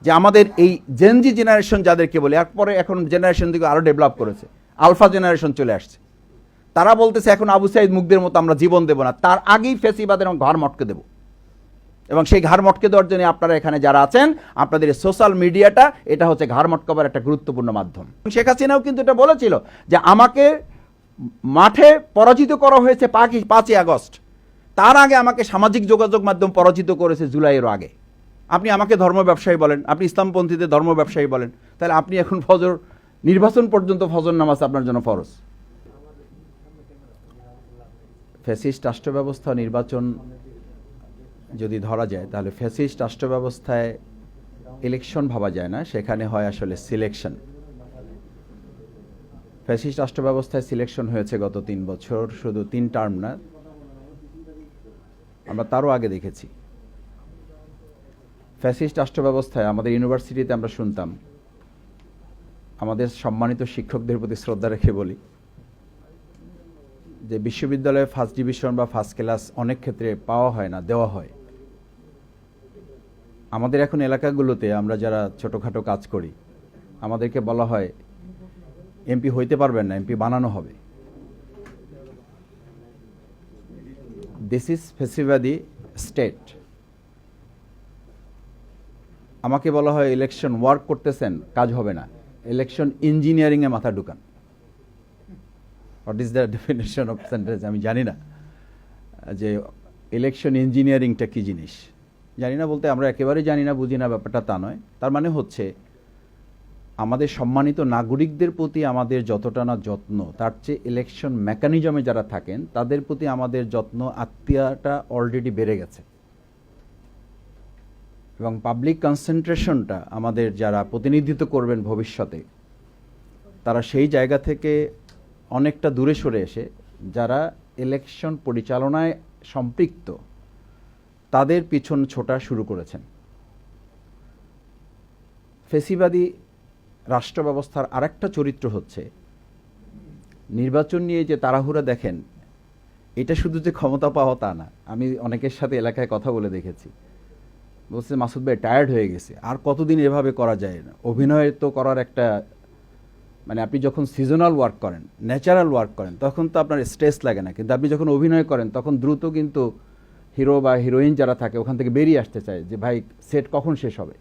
যে আমাদের এই জেনজি জেনারেশন যাদেরকে বলি, এরপরে এখন জেনারেশন দিকে আরও ডেভেলপ করেছে, আলফা জেনারেশন চলে আসছে, তারা বলতেছে এখন আবু সাইদ মুগ্ধের মতো আমরা জীবন দেব না, তার আগেই ফেসিবাদের ঘাড় মটকে দেব। এবং সেই ঘাড় মটকে দেওয়ার জন্য আপনারা এখানে যারা আছেন, আপনাদের সোশ্যাল মিডিয়াটা এটা হচ্ছে ঘাড় মটকাবার একটা গুরুত্বপূর্ণ মাধ্যম। শেখ হাসিনাও কিন্তু এটা বলেছিল যে আমাকে মাঠে পরাজিত করা হয়েছে 5ই আগস্ট, তার আগে আমাকে সামাজিক যোগাযোগ মাধ্যম পরাজিত করেছে জুলাইয়ের আগে। আপনি আমাকে ধর্ম ব্যবসায়ী বলেন, আপনি ইসলামপন্থীদের ধর্ম ব্যবসায়ী বলেন, তাহলে আপনি এখন ফজর নির্বাচন পর্যন্ত ফজর নামাজ আপনার জন্য ফরজ। ফ্যাসিস্ট রাষ্ট্র ব্যবস্থা নির্বাচন যদি ধরা যায়, তাহলে ফ্যাসিস্ট রাষ্ট্র ব্যবস্থায় ইলেকশন ভাবা যায় না, সেখানে হয় আসলে সিলেকশন। ফ্যাসিস্ট রাষ্ট্র ব্যবস্থায় সিলেকশন হয়েছে গত 3 বছর, শুধু 3 টার্ম না, আমরা তারও আগে দেখেছি। ফ্যাসিস্ট রাষ্ট্র ব্যবস্থায় আমাদের ইউনিভার্সিটিতে আমরা শুনতাম, আমাদের সম্মানিত শিক্ষকদের প্রতি শ্রদ্ধা রেখে বলি যে বিশ্ববিদ্যালয়ে ফার্স্ট ডিভিশন বা ফার্স্ট ক্লাস অনেক ক্ষেত্রে পাওয়া হয় না, দেওয়া হয়। আমাদের এখন এলাকাগুলোতে আমরা যারা ছোটোখাটো কাজ করি, আমাদেরকে বলা হয় এমপি হইতে পারবেন না, এমপি বানানো হবে। দিস ইজ ফ্যাসিবাদী স্টেট। আমাকে বলা হয় ইলেকশন ওয়ার্ক করতেছেন, কাজ হবে না, ইলেকশন ইঞ্জিনিয়ারিংয়ে মাথা ঢুকান। What is the definition of sentence আমি জানি না, যে ইলেকশন ইঞ্জিনিয়ারিংটা কী জিনিস জানি না, বলতে আমরা একেবারেই জানি না, বুঝি না, ব্যাপারটা তা নয়। তার মানে হচ্ছে আমাদের সম্মানিত নাগরিকদের প্রতি আমাদের যতটা না যত্ন, তার চেয়ে ইলেকশন মেকানিজমে যারা থাকেন তাদের প্রতি আমাদের যত্ন, আত্মীয়তা অলরেডি বেড়ে গেছে। এবং পাবলিক কনসেন্ট্রেশনটা আমাদের যারা প্রতিনিধিত্ব করবেন ভবিষ্যতে, তারা সেই জায়গা থেকে অনেকটা দূরে সরে এসে যারা ইলেকশন পরিচালনায় সম্পৃক্ত তাদের পিছন ছোটা শুরু করেছেন। ফেসিবাদী রাষ্ট্র ব্যবস্থার আরেকটা চরিত্র হচ্ছে নির্বাচন নিয়ে যে তাড়াহুড়া দেখেন, এটা শুধু যে ক্ষমতা পাওয়া তা না। আমি অনেকের সাথে এলাকায় কথা বলে দেখেছি, বলছে মাসুদ ভাই টায়ার্ড হয়ে গেছে, আর কতদিন এভাবে করা যায় না। অভিনয় তো করার একটা মানে, আপনি যখন সিজনাল ওয়ার্ক করেন, ন্যাচারাল ওয়ার্ক করেন, তখন তো আপনার স্ট্রেস লাগে না, কিন্তু আপনি যখন অভিনয় করেন তখন দ্রুত কিন্তু হিরো বা হিরোইন যারা থাকে ওখান থেকে বেরিয়ে আসতে চায় যে ভাই সেট কখন শেষ হবে।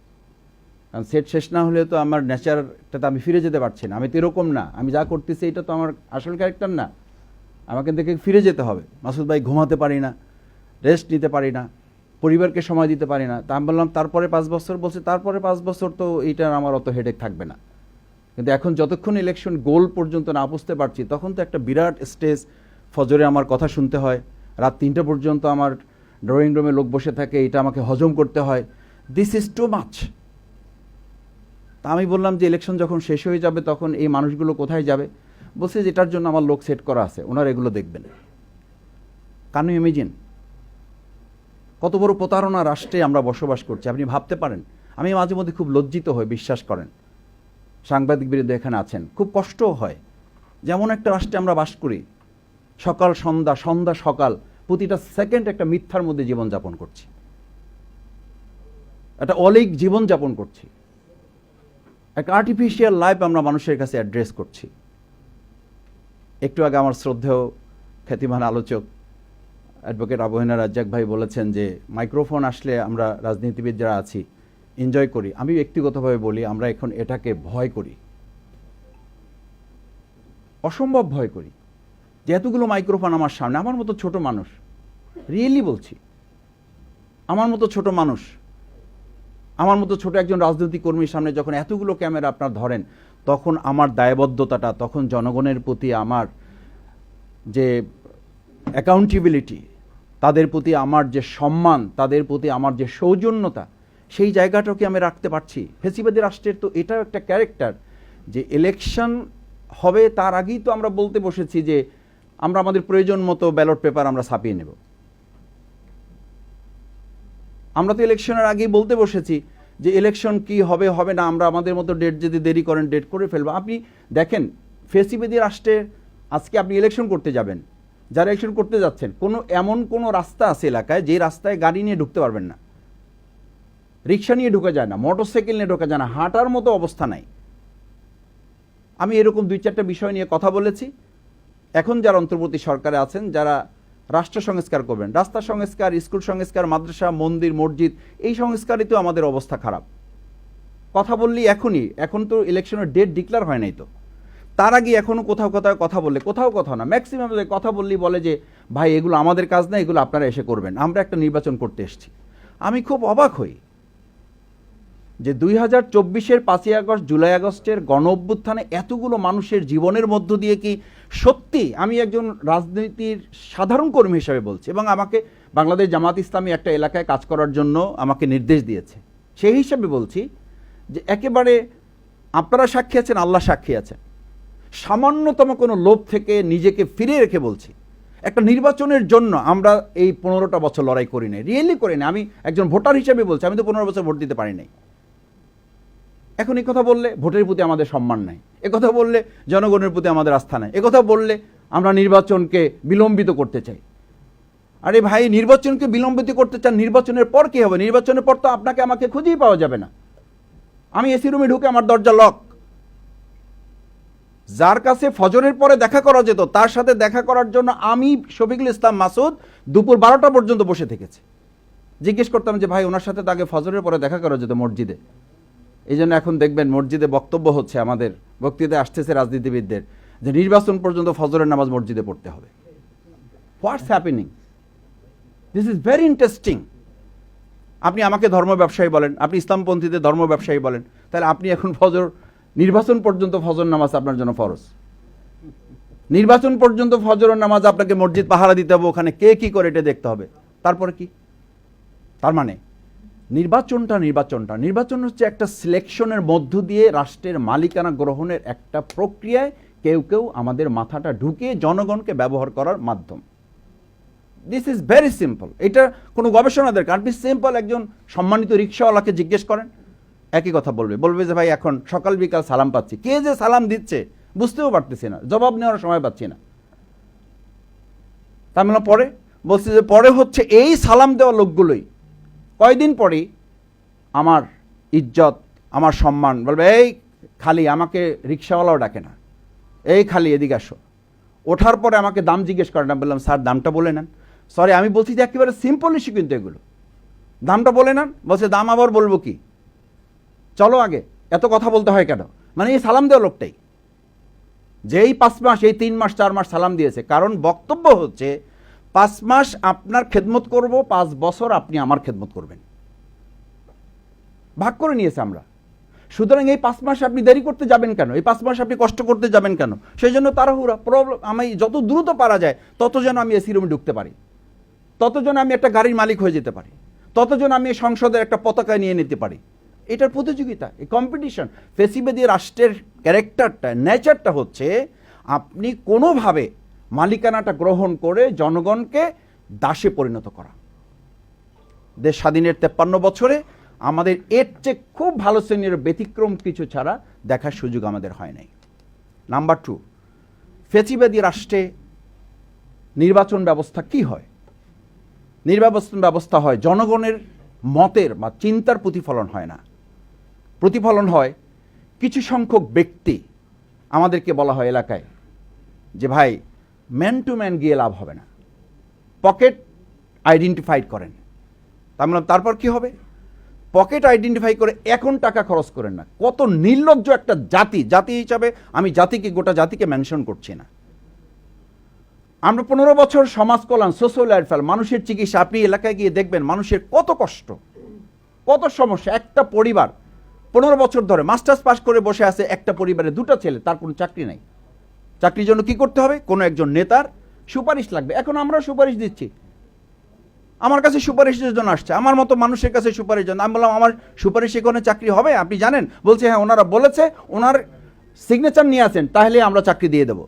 কারণ সেট শেষ না হলে তো আমার ন্যাচারটাতে আমি ফিরে যেতে পারছি না। আমি তো এরকম না, আমি যা করতেছি এটা তো আমার আসল ক্যারেক্টার না, আমাকে দেখে ফিরে যেতে হবে। মাসুদ ভাই ঘুমাতে পারি না, রেস্ট নিতে পারি না, পরিবারকে সময় দিতে পারি না। তা আমি বললাম তারপরে 5 বছর, বলছে তারপরে 5 বছর তো এইটার আমার অত হেডেক থাকবে না। কিন্তু এখন যতক্ষণ ইলেকশন গোল পর্যন্ত না বুঝতে পারছি, তখন তো একটা বিরাট স্টেজ, ফজরে আমার কথা শুনতে হয়, রাত 3টা পর্যন্ত আমার ড্রয়িং রুমে লোক বসে থাকে, এটা আমাকে হজম করতে হয়। This is too much. তা আমি বললাম যে ইলেকশন যখন শেষ হয়ে যাবে তখন এই মানুষগুলো কোথায় যাবে? বলছে যেটার জন্য আমার লোক সেট করা আছে, ওনারা এগুলো দেখবেন। ক্যান ইউ ইমাজিন কত বড় প্রতারণা রাষ্ট্রে আমরা বসবাস করছি? আপনি ভাবতে পারেন? আমি মাঝে মধ্যে খুব লজ্জিত হই, বিশ্বাস করেন। সাংবাদিক বিরুদ্ধে এখানে আছেন, খুব কষ্টও হয়। যেমন একটা রাষ্ট্রে আমরা বাস করি, সকাল সন্ধ্যা, সন্ধ্যা সকাল, প্রতিটা সেকেন্ড একটা মিথ্যার মধ্যে জীবনযাপন করছি, একটা অলৌকিক জীবনযাপন করছি, একটা আর্টিফিশিয়াল লাইফ আমরা মানুষের কাছে অ্যাড্রেস করছি। একটু আগে আমার শ্রদ্ধেয় খ্যাতিমান আলোচক অ্যাডভোকেট আবু হেনা রাজ্জাক ভাই বলেছেন যে মাইক্রোফোন আসলে আমরা রাজনীতিবিদ যারা আছি এনজয় করি। আমি ব্যক্তিগতভাবে বলি আমরা এখন এটাকে ভয় করি, অসম্ভব ভয় করি যে এতগুলো মাইক্রোফোন আমার সামনে। আমার মতো ছোট মানুষ, রিয়েলি বলছি, আমার মতো ছোট মানুষ, আমার মতো ছোট একজন রাজনৈতিক কর্মীর সামনে যখন এতগুলো ক্যামেরা আপনার ধরেন, তখন আমার দায়বদ্ধতাটা, তখন জনগণের প্রতি আমার যে অ্যাকাউন্টেবিলিটি, তাদের প্রতি আমার যে সম্মান, তাদের প্রতি আমার যে সৌজন্যতা, সেই জায়গাটাকে আমি রাখতে পারছি। ফেসিবাদী রাষ্ট্রের তো এটাও একটা ক্যারেক্টার যে ইলেকশন হবে তার আগেই তো আমরা বলতে বসেছি যে আমরা আমাদের প্রয়োজন মতো ব্যালট পেপার আমরা ছাপিয়ে নেব। আমরা তো ইলেকশনের আগেই বলতে বসেছি যে ইলেকশন কি হবে হবে না, আমরা আমাদের মতো ডেট যদি দেরি করেন ডেট করে ফেলবো। আপনি দেখেন ফেসিবাদী রাষ্ট্রে আজকে আপনি ইলেকশন করতে যাবেন, যারা ইলেকশন করতে যাচ্ছেন, এমন কোনো রাস্তা আছে এলাকায় যে রাস্তায় গাড়ি নিয়ে ঢুকতে পারবেন না। রিক্সা নিয়ে ঢুকে যায় না, মোটরসাইকেল নিয়ে ঢুকে যায় না, হাঁটার মতো অবস্থা নাই। আমি এরকম 2-4টা বিষয় নিয়ে কথা বলেছি। এখন যারা অন্তর্বর্তী সরকারে আছেন, যারা রাষ্ট্র সংস্কার করবেন, রাস্তা সংস্কার, স্কুল সংস্কার, মাদ্রাসা, মন্দির, মসজিদ, এই সংস্কারেই তো আমাদের অবস্থা খারাপ। কথা বললি এখন তো ইলেকশনের ডেট ডিক্লেয়ার হয় নাই, তো তার আগে এখনো কোথাও কোথাও কথা বললে, কোথাও না, ম্যাক্সিমাম কথা বললেই বলে যে ভাই এগুলো আমাদের কাজ না, এগুলো আপনারা এসে করবেন, আমরা একটা নির্বাচন করতে এসেছি। আমি খুব অবাক হই যে 2024-এর 5ই আগস্ট, জুলাই আগস্টের গণ অভ্যুত্থানে এতগুলো মানুষের জীবনের মধ্য দিয়ে কি সত্যি, আমি একজন রাজনীতির সাধারণ কর্মী হিসেবে বলছি, এবং আমাকে বাংলাদেশ জামাত ইসলামী একটা এলাকায় কাজ করার জন্য আমাকে নির্দেশ দিয়েছে, সেই হিসাবে বলছি যে একেবারে আপনারা সাক্ষী আছেন, আল্লাহ সাক্ষী আছেন, সামান্যতম কোনো লোভ থেকে নিজেকে ফিরিয়ে রেখে বলছি, একটা নির্বাচনের জন্য আমরা এই 15টা বছর লড়াই করি নাই, রিয়েলি করি না। আমি একজন ভোটার হিসেবে বলছি, আমি তো 15 বছর ভোট দিতে পারি নাই। এখন এই কথা বললে ভোটের প্রতি আমাদের সম্মান নাই, একথা বললে জনগণের প্রতি আমাদের আস্থা নাই, একথা বললে আমরা নির্বাচনকে বিলম্বিত করতে চাই। আরে ভাই, নির্বাচনকে বিলম্বিত করতে চান, নির্বাচনের পর কি হবে? নির্বাচনের পর তো আপনাকে আমাকে খুঁজেই পাওয়া যাবে না। আমি এসি রুমে ঢুকে আমার দরজা লক। যার কাছে ফজরের পরে দেখা করা যেত, তার সাথে দেখা করার জন্য আমি শফিকুল ইসলাম মাসুদ দুপুর 12টা পর্যন্ত বসে থেকেছি। জিজ্ঞেস করতাম যে ভাই, ওনার সাথে তাকে ফজরের পরে দেখা করা যেত মসজিদে। এই জন্য এখন দেখবেন মসজিদে বক্তব্য হচ্ছে, আমাদের বক্তৃতায় আসতেছে রাজনীতিবিদদের, যে নির্বাচন পর্যন্ত ফজরের নামাজ মসজিদে পড়তে হবে। What's happening? This is very interesting. আপনি আমাকে ধর্ম ব্যবসায়ী বলেন, আপনি ইসলামপন্থীদের ধর্ম ব্যবসায়ী বলেন, তাহলে আপনি এখন নির্বাচন পর্যন্ত ফজর নামাজ আপনার জন্য ফরজ। নির্বাচন পর্যন্ত ফজরের নামাজ আপনাকে মসজিদ পাহারা দিতে হবে, ওখানে কে কি করে এটা দেখতে হবে। তারপরে কি? তার মানে নির্বাচন হচ্ছে একটা সিলেকশনের মধ্য দিয়ে রাষ্ট্রের মালিকানা গ্রহণের একটা প্রক্রিয়ায় কেউ আমাদের মাথাটা ঢুকিয়ে জনগণকে ব্যবহার করার মাধ্যম। This is very simple. এটা কোনো গবেষণা দরকার। আপনি সিম্পল একজন সম্মানিত রিক্সাওয়ালাকে জিজ্ঞেস করেন, একই কথা বলবে যে ভাই এখন সকাল বিকাল সালাম পাচ্ছি, কে যে সালাম দিচ্ছে বুঝতেও পারতেছি না, জবাব নেওয়ার সময় পাচ্ছি না। তার মানে পরে বলছে যে পরে হচ্ছে এই সালাম দেওয়া লোকগুলোই কয়দিন পরেই আমার ইজ্জত, আমার সম্মান বলবে, এই খালি আমাকে রিক্সাওয়ালাও ডাকে না, এই খালি এদিকে আসো। ওঠার পরে আমাকে দাম জিজ্ঞেস করে না, বললাম স্যার দামটা বলে নেন। সরি, আমি বলছি যে একেবারে সিম্পল ইস্যু কিন্তু এগুলো, দামটা বলে নেন। বলছে দাম আবার বলবো কি, চলো আগে, এত কথা বলতে হয় কেন? মানে এই সালাম দেওয়া লোকটাই, যেই 5 মাস, এই 3 মাস 4 মাস সালাম দিয়েছে, কারণ বক্তব্য হচ্ছে 5 মাস আপনার খেদমত করব, 5 বছর আপনি আমার খেদমত করবেন, ভাগ করে নিয়েছে আমরা। সুতরাং এই 5 মাস আপনি দেরি করতে যাবেন কেন? এই 5 মাস আপনি কষ্ট করতে যাবেন কেন? সেই জন্য তাড়াহুড়া প্রবলেম। আমি যত দ্রুত পারা যায় তত যেন আমি এসি রুমে ঢুকতে পারি, তত যেন আমি একটা গাড়ির মালিক হয়ে যেতে পারি, তত যেন আমি সংসদের একটা পতাকা নিয়ে নিতে পারি। এটার প্রতিযোগিতা, এই কম্পিটিশন। ফেসিবাদী রাষ্ট্রের ক্যারেক্টারটা, নেচারটা হচ্ছে আপনি কোনোভাবে মালিকানাটা গ্রহণ করে জনগণকে দাসে পরিণত করা। দেশ স্বাধীনের 53 বছরে আমাদের এর চেয়ে খুব ভালো শ্রেণীর ব্যতিক্রম কিছু ছাড়া দেখার সুযোগ আমাদের হয় নাই। নাম্বার 2, ফেসিবাদী রাষ্ট্রে নির্বাচন ব্যবস্থা কি হয়? নির্বাচন ব্যবস্থা হয় জনগণের মতের বা চিন্তার প্রতিফলন হয় না, প্রতিফলন হয় কিছু সংখ্যক ব্যক্তি। আমাদেরকে বলা হয় এলাকায় যে ভাই ম্যান টু ম্যান গিয়ে লাভ হবে না, পকেট আইডেন্টিফাইড করেন। তারপর কি হবে? পকেট আইডেন্টিফাই করে এখন টাকা খরচ করেন না। কত নির্লজ্জ একটা জাতি হিসাবে আমি গোটা জাতিকে মেনশন করছি না। আমরা 15 বছর সমাজ কল্যাণ, সোশ্যাল ওয়েলফেয়ার, মানুষের চিকিৎসা, আপনি এলাকায় গিয়ে দেখবেন মানুষের কত কষ্ট, কত সমস্যা। একটা পরিবার 15 বছর ধরে মাস্টার্স পাস করে বসে আছে, একটা পরিবারে 2টা ছেলে, তার কোনো চাকরি নাই। চাকরির জন্য কি করতে হবে? কোনো একজন নেতার সুপারিশ লাগবে। এখন আমরা সুপারিশ দিচ্ছি, আমার কাছে সুপারিশের জন্য আসছে, আমার মতো মানুষের কাছে সুপারিশ জন্য। আমি বললাম আমার সুপারিশে কোনো চাকরি হবে? আপনি জানেন? বলছে হ্যাঁ, ওনারা বলেছে, ওনার সিগনেচার নিয়ে আসেন, তাহলে আমরা চাকরি দিয়ে দেবো।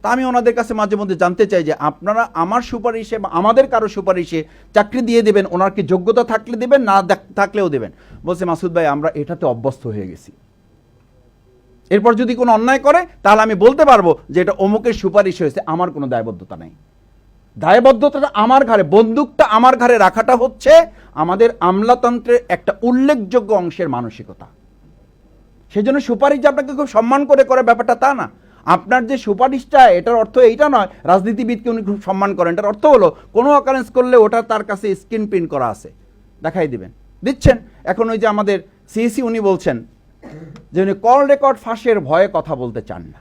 তা আমি ওনাদের কাছে মাঝে মধ্যে জানতে চাই যে আপনারা আমার সুপারিশে বা আমাদের কারো সুপারিশে চাকরি দিয়ে দেবেন, ওনার কি যোগ্যতা থাকলে দেবেন, না থাকলেও দেবেন? বলছে মাসুদ ভাই আমরা এটাতে অভ্যস্ত হয়ে গেছি, এরপর যদি কোনো অন্যায় করে তাহলে আমি বলতে পারবো যে এটা অমুকের সুপারিশ হয়েছে, আমার কোনো দায়বদ্ধতা নেই। দায়বদ্ধতাটা আমার ঘাড়ে, বন্দুকটা আমার ঘাড়ে রাখাটা হচ্ছে আমাদের আমলাতন্ত্রের একটা উল্লেখযোগ্য অংশের মানসিকতা। সেজন্য সুপারিশ যে আপনাকে খুব সম্মান করে করে ব্যাপারটা তা না। আপনার যে সুপারিশটা, এটার অর্থ এইটা নয় রাজনীতিবিদকে উনি খুব সম্মান করেন। এটার অর্থ হলো কোনো অকারেন্স করলে ওটা তার কাছে স্ক্রিন প্রিন্ট করা আছে, দেখাই দিবেন, দিচ্ছেন। এখন ওই যে আমাদের সিইসি উনি বলছেন যে উনি কল রেকর্ড ফাঁসের ভয়ে কথা বলতে চান না।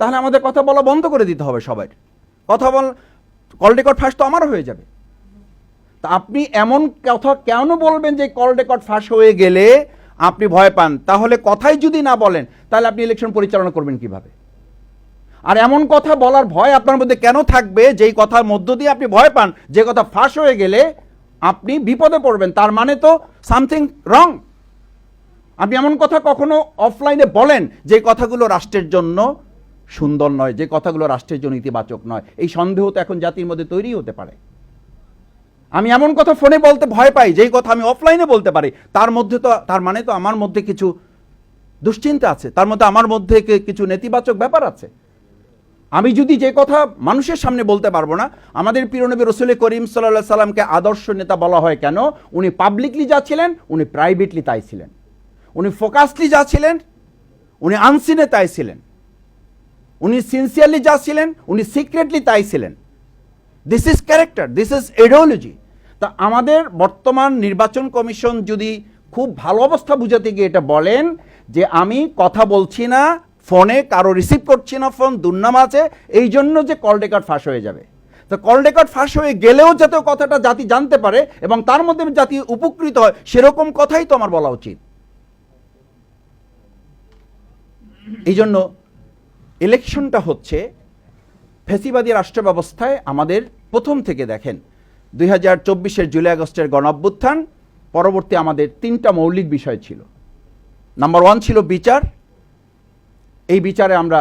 তাহলে আমাদের কথা বলা বন্ধ করে দিতে হবে সবাই। কথা বল, কল রেকর্ড ফাঁস তো আমারও হয়ে যাবে। তা আপনি এমন কথা কেন বলবেন যে কল রেকর্ড ফাঁস হয়ে গেলে আপনি ভয় পান? তাহলে কথাই যদি না বলেন তাহলে আপনি ইলেকশন পরিচালনা করবেন কিভাবে? আর এমন কথা বলার ভয় আপনার মধ্যে কেন থাকবে যেই কথার মধ্য দিয়ে আপনি ভয় পান, যে কথা ফাঁস হয়ে গেলে আপনি বিপদে পড়বেন? তার মানে তো সামথিং রং। আপনি এমন কথা কখনো অফলাইনে বলেন যে কথাগুলো রাষ্ট্রের জন্য সুন্দর নয়, যে কথাগুলো রাষ্ট্রের জন্য ইতিবাচক নয়। এই সন্দেহ তো এখন জাতির মধ্যে তৈরি হতে পারে। আমি এমন কথা ফোনে বলতে ভয় পাই যেই কথা আমি অফলাইনে বলতে পারি, তার মানে তো আমার মধ্যে কিছু দুশ্চিন্তা আছে, তার মধ্যে আমার মধ্যে কিছু নেতিবাচক ব্যাপার আছে। আমি যদি যে কথা মানুষের সামনে বলতে পারবো না। আমাদের প্রিয় নবী রাসূল করিম সাল্লাল্লাহু আলাইহি সাল্লামকে আদর্শ নেতা বলা হয় কেন? উনি পাবলিকলি যা ছিলেন উনি প্রাইভেটলি তাই ছিলেন। উনি ফোকাসলি যা ছিলেন উনি আনসিনে তাই ছিলেন। উনি সিনসিয়ারলি যা ছিলেন উনি সিক্রেটলি তাই ছিলেন। This is character, this is ideology. তা আমাদের বর্তমান নির্বাচন কমিশন যদি খুব ভালো অবস্থা বুঝাতে গিয়ে এটা বলেন যে আমি কথা বলছি না ফোনে, কারো রিসিভ করছি না ফোন, দুর্নাম আছে, এই জন্য যে কল রেকর্ড ফাঁস হয়ে যাবে। তো কল রেকর্ড ফাঁস হয়ে গেলেও যাতে কথাটা জাতি জানতে পারে এবং তার মধ্যে জাতি উপকৃত হয়, সেরকম কথাই তো আমার বলা উচিত। এই জন্য ইলেকশনটা হচ্ছে ফ্যাসিবাদী রাষ্ট্র ব্যবস্থায় আমাদের প্রথম থেকে দেখেন 2024-এর জুলাই আগস্টের গণঅভ্যুত্থান পরবর্তী আমাদের 3টা মৌলিক বিষয় ছিল। নাম্বার 1 ছিল বিচার। এই বিচারে আমরা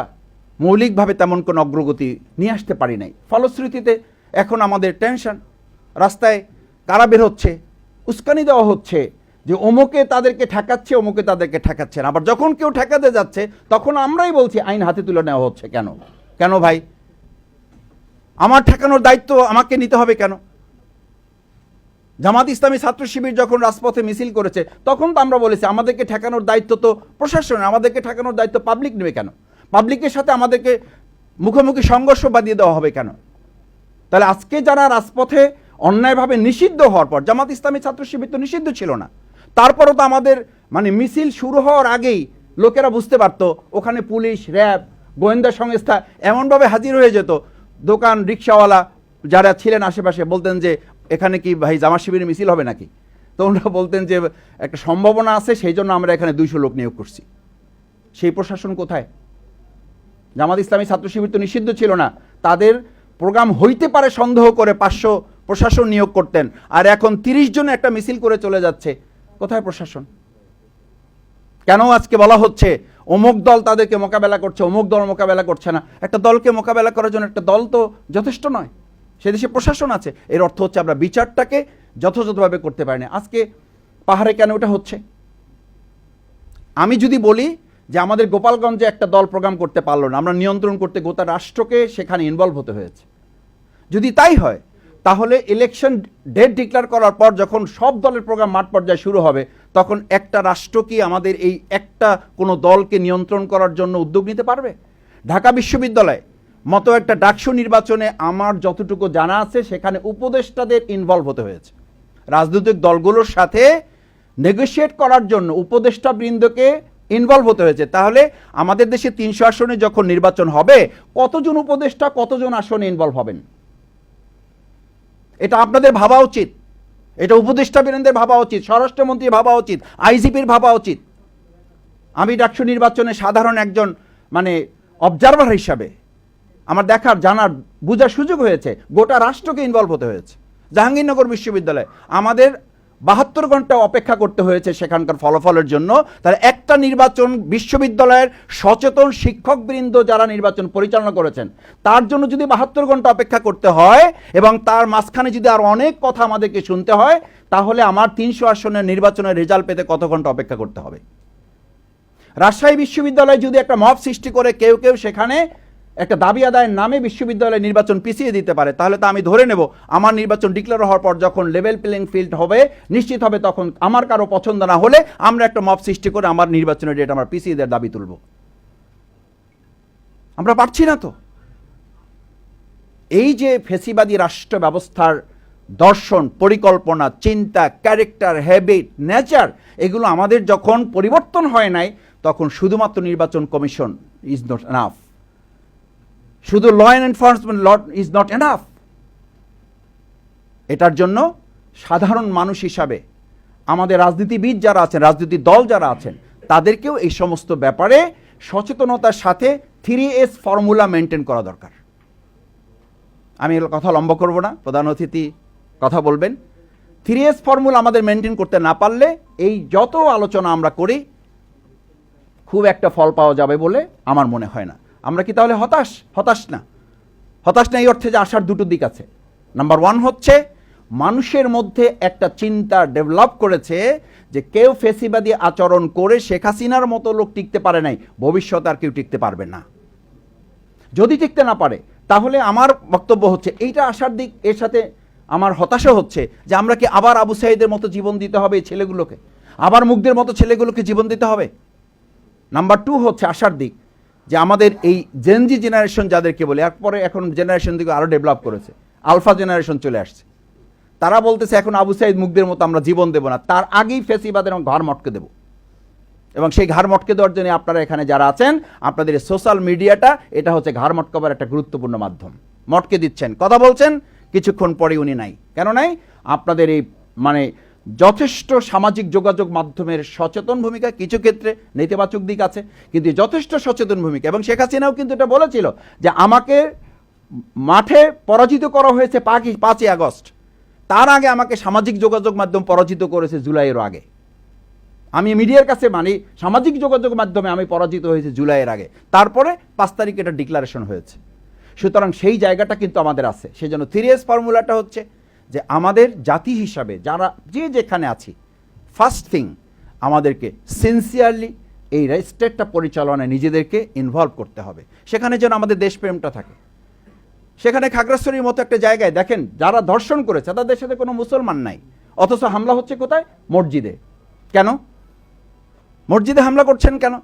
মৌলিকভাবে তেমন কোনো অগ্রগতি নিয়ে আসতে পারি নাই। ফলশ্রুতিতে এখন আমাদের টেনশন, রাস্তায় কারা বের হচ্ছে, উস্কানি দেওয়া হচ্ছে যে অমুকে তাদেরকে ঠেকাচ্ছে, অমুকে তাদেরকে ঠেকাচ্ছে না। আবার যখন কেউ ঠেকাতে যাচ্ছে তখন আমরাই বলছি আইন হাতে তুলে নেওয়া হচ্ছে। কেন কেন ভাই? আমার ঠেকানোর দায়িত্ব আমাকে নিতে হবে কেন? জামাত ইসলামী ছাত্র শিবির যখন রাজপথে মিছিল করেছে তখন তো আমরা বলেছি আমাদেরকে ঠেকানোর দায়িত্ব তো প্রশাসনের, আমাদেরকে ঠেকানোর দায়িত্ব পাবলিক নেবে কেন? পাবলিকের সাথে আমাদেরকে মুখোমুখি সংঘর্ষ বাঁধিয়ে দেওয়া হবে কেন? তাহলে আজকে যারা রাজপথে অন্যায়ভাবে নিষিদ্ধ হওয়ার পর, জামাত ইসলামী ছাত্র শিবির তো নিষিদ্ধ ছিল না, তারপরও তো আমাদের মানে মিছিল শুরু হওয়ার আগেই লোকেরা বুঝতে পারতো ওখানে পুলিশ, র্যাব, গোয়েন্দা সংস্থা এমনভাবে হাজির হয়ে যেত, দোকান, রিক্সাওয়ালা যারা ছিলেন আশেপাশে বলতেন যে এখানে কি ভাই জামাত শিবিরের মিছিল হবে নাকি? তো ওনারা বলতেন যে একটা সম্ভাবনা আছে, সেই জন্য আমরা এখানে 200 লোক নিয়োগ করছি। সেই প্রশাসন কোথায়? জামাত ইসলামী ছাত্র শিবির তো নিষিদ্ধ ছিল না, তাদের প্রোগ্রাম হইতে পারে সন্দেহ করে 500 প্রশাসন নিয়োগ করতেন, আর এখন 30 জন একটা মিছিল করে চলে যাচ্ছে। কোথায় প্রশাসন? কেন আজকে বলা হচ্ছে অমুক দল তাদেরকে মোকাবেলা করছে, অমুক দল মোকাবেলা করছে না? একটা দলকে মোকাবেলা করার জন্য একটা দল তো যথেষ্ট নয়, সে দেশে প্রশাসন আছে। এর অর্থ হচ্ছে আমরা বিচারটাকে যথাযথভাবে করতে পারি না। আজকে পাহাড়ে কেন ওটা হচ্ছে? আমি যদি বলি যে আমাদের গোপালগঞ্জে একটা দল প্রোগ্রাম করতে পারলো না, আমরা নিয়ন্ত্রণ করতে গোটা রাষ্ট্রকে সেখানে ইনভলভ হতে হয়েছে। যদি তাই হয় তাহলে ইলেকশন ডেট ডিক্লেয়ার করার পর যখন সব দলের প্রোগ্রাম মাঠ পর্যায়ে শুরু হবে তখন একটা রাষ্ট্র কি আমাদের এই একটা কোনো দলকে নিয়ন্ত্রণ করার জন্য উদ্যোগ নিতে পারবে? ঢাকা বিশ্ববিদ্যালয় মতো একটা ডাকসু নির্বাচনে আমার যতটুকু জানা আছে সেখানে উপদেষ্টাদের ইনভলভ হতে হয়েছে। রাজনৈতিক দলগুলোর সাথে নেগোশিয়েট করার জন্য উপদেষ্টা বৃন্দকে ইনভলভ হতে হয়েছে। তাহলে আমাদের দেশে 300 আসনে যখন নির্বাচন হবে কতজন উপদেষ্টা কতজন আসনে ইনভলভ হবেন? এটা আপনাদের ভাবা উচিত, এটা উপদেষ্টা বৃন্দের ভাবা উচিত, স্বরাষ্ট্রমন্ত্রীর ভাবা উচিত, আইজিপির ভাবা উচিত। আমি ডাকসু নির্বাচনে সাধারণ একজন মানে অবজারভার হিসাবে আমার দেখার, জানার, বোঝার সুযোগ হয়েছে। গোটা রাষ্ট্রকে ইনভলভ হতে হয়েছে। জাহাঙ্গীরনগর বিশ্ববিদ্যালয় আমাদের 72 ঘন্টা অপেক্ষা করতে হয়েছে সেখানকার ফলাফলের জন্য। তাহলে একটা নির্বাচন বিশ্ববিদ্যালয়ের সচেতন শিক্ষকবৃন্দ যারা নির্বাচন পরিচালনা করেছেন তার জন্য যদি 72 ঘন্টা অপেক্ষা করতে হয় এবং তার মাঝখানে যদি আর অনেক কথা আমাদেরকে শুনতে হয়, তাহলে আমার 300 আসনের নির্বাচনের রেজাল্ট পেতে কত ঘন্টা অপেক্ষা করতে হবে? রাজশাহী বিশ্ববিদ্যালয়ে যদি একটা মব সৃষ্টি করে কেউ কেউ সেখানে একটা দাবি আদায়ের নামে বিশ্ববিদ্যালয়ের নির্বাচন পিছিয়ে দিতে পারে, তাহলে তো আমি ধরে নেব আমার নির্বাচন ডিক্লেয়ার হওয়ার পর যখন লেভেল প্লেইং ফিল্ড হবে, নিশ্চিত হবে, তখন আমার কারো পছন্দ না হলে আমরা একটা মব সৃষ্টি করে আমার নির্বাচনের ডেট আমরা পিছিয়ে দেওয়ার দাবি তুলব। আমরা পারছি না তো। এই যে ফেসিবাদী রাষ্ট্র ব্যবস্থার দর্শন, পরিকল্পনা, চিন্তা, ক্যারেক্টার, হ্যাবিট, নেচার, এগুলো আমাদের যখন পরিবর্তন হয় নাই, তখন শুধুমাত্র নির্বাচন কমিশন ইজ নট এনাফ, শুধু law and enforcement law is not enough. এটার জন্য সাধারণ মানুষ হিসাবে আমাদের রাজনীতিবিদ যারা আছেন, রাজনৈতিক দল যারা আছেন, তাদেরকেও এই সমস্ত ব্যাপারে সচেতনতার সাথে 3S ফর্মুলা মেনটেন করা দরকার। আমি এর কথা লম্বা করব না, প্রধান অতিথি কথা বলবেন। 3S ফর্মুলা আমাদের মেনটেন করতে না পারলে এই যত আলোচনা আমরা করি খুব একটা ফল পাওয়া যাবে বলে আমার মনে হয় না। আমরা কি তাহলে হতাশ? হতাশ না। হতাশ না এই অর্থে যে আসার দুটো দিক আছে। নাম্বার 1 হচ্ছে মানুষের মধ্যে একটা চিন্তা ডেভেলপ করেছে যে কেউ ফেসিবাদী আচরণ করে শেখ হাসিনার মতো লোক টিকতে পারে নাই, ভবিষ্যতে আর কেউ টিকতে পারবে না। যদি টিকতে না পারে তাহলে আমার বক্তব্য হচ্ছে এইটা আসার দিক। এর সাথে আমার হতাশা হচ্ছে যে আমরা কি আবার আবু সাঈদের মতো জীবন দিতে হবে এই ছেলেগুলোকে, আবার মুগ্ধের মতো ছেলেগুলোকে জীবন দিতে হবে। নাম্বার 2 হচ্ছে আসার দিক যে আমাদের এই জেনজি জেনারেশন যাদেরকে বলে, এরপরে এখন জেনারেশন দিকে আরও ডেভেলপ করেছে, আলফা জেনারেশন চলে আসছে, তারা বলতেছে এখন আবু সাঈদ মুগ্ধের মতো আমরা জীবন দেব না, তার আগেই ফেসিবাদের ঘাড় মটকে দেব। এবং সেই ঘাড় মটকে দেওয়ার জন্য আপনারা এখানে যারা আছেন, আপনাদের এই সোশ্যাল মিডিয়াটা এটা হচ্ছে ঘাড় মটকাবার একটা গুরুত্বপূর্ণ মাধ্যম। মটকে দিচ্ছেন, কথা বলছেন, কিছুক্ষণ পরে উনি নাই। কেন নাই? আপনাদের এই মানে যথেষ্ট সামাজিক যোগাযোগ মাধ্যমের সচেতন ভূমিকা, কিছু ক্ষেত্রে নেতিবাচক দিক আছে, কিন্তু যথেষ্ট সচেতন ভূমিকা। এবং শেখ হাসিনাও কিন্তু এটা বলেছিল যে আমাকে মাঠে পরাজিত করা হয়েছে 5ই আগস্ট, তার আগে আমাকে সামাজিক যোগাযোগ মাধ্যম পরাজিত করেছে জুলাইয়ের আগে। আমি মিডিয়ার কাছে মানে সামাজিক যোগাযোগ মাধ্যমে আমি পরাজিত হয়েছে জুলাইয়ের আগে, তারপরে 5 তারিখে এটা ডিক্লারেশন হয়েছে। সুতরাং সেই জায়গাটা কিন্তু আমাদের আছে। সেই জন্য 3S ফর্মুলাটা হচ্ছে যে আমাদের জাতি হিসাবে যারা যে যেখানে আছি, ফার্স্ট থিং আমাদেরকে সিনসিয়ারলি এই স্টেটটা পরিচালনায় নিজেদেরকে ইনভলভ করতে হবে। সেখানে যেন আমাদের দেশপ্রেমটা থাকে। সেখানে খাগড়াছড়ির মতো একটা জায়গায় দেখেন যারা ধর্ষণ করেছে তাদের সাথে কোনো মুসলমান নাই, অথচ হামলা হচ্ছে কোথায়? মসজিদে। কেন মসজিদে হামলা করছেন কেন?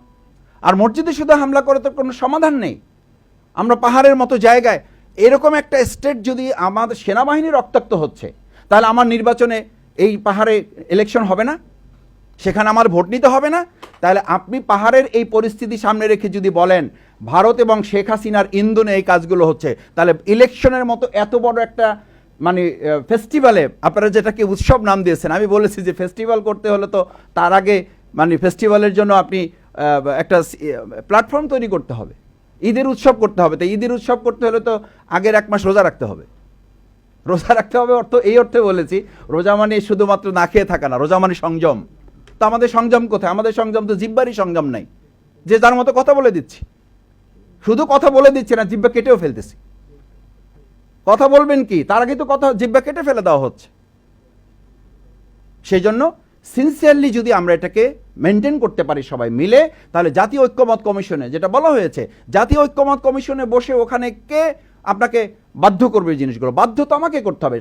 আর মসজিদে শুধু হামলা করে তো কোনো সমাধান নেই। আমরা পাহাড়ের মতো জায়গায় এরকম একটা স্টেট যদি আমাদের সেনাবাহিনী রক্তাক্ত হচ্ছে, তাহলে আমার নির্বাচনে এই পাহাড়ে ইলেকশন হবে না, সেখানে আমার ভোট নিতে হবে না। তাহলে আপনি পাহাড়ের এই পরিস্থিতি সামনে রেখে যদি বলেন ভারত এবং শেখ হাসিনার ইন্ধনে এই কাজগুলো হচ্ছে, তাহলে ইলেকশনের মতো এত বড় একটা মানে ফেস্টিভ্যালে আপনারা যেটাকে উৎসব নাম দিয়েছেন, আমি বলেছি যে ফেস্টিভ্যাল করতে হলে তো তার আগে মানে ফেস্টিভ্যালের জন্য আপনি একটা প্ল্যাটফর্ম তৈরি করতে হবে, ঈদের উৎসব করতে হবে। তো ঈদের উৎসব করতে হলে তো আগের 1 মাস রোজা রাখতে হবে। রোজা রাখতে হবে অর্থ এই অর্থে বলেছি, রোজা মানে শুধুমাত্র না খেয়ে থাকা না, রোজা মানে সংযম। তো আমাদের সংযম কোথায়? আমাদের সংযম তো জিহ্বারই সংযম নাই, যে যার মতো কথা বলে দিচ্ছি। শুধু কথা বলে দিচ্ছি না, জিহ্বা কেটেও ফেলতেছি। কথা বলবেন কি, তার আগে তো কথা জিহ্বা কেটে ফেলে দেওয়া হচ্ছে। সেই জন্য সিনসিয়ারলি যদি আমরা এটাকে মেনটেন করতে পারি সবাই মিলে, তাহলে জাতীয় ঐক্যমত কমিশনে যেটা বলা হয়েছে, জাতীয় ঐক্যমত কমিশনে বসে ওখানে কে আপনাকে বাধ্য করবে? জিনিসগুলো বাধ্য তো আমাকে করতে হবে।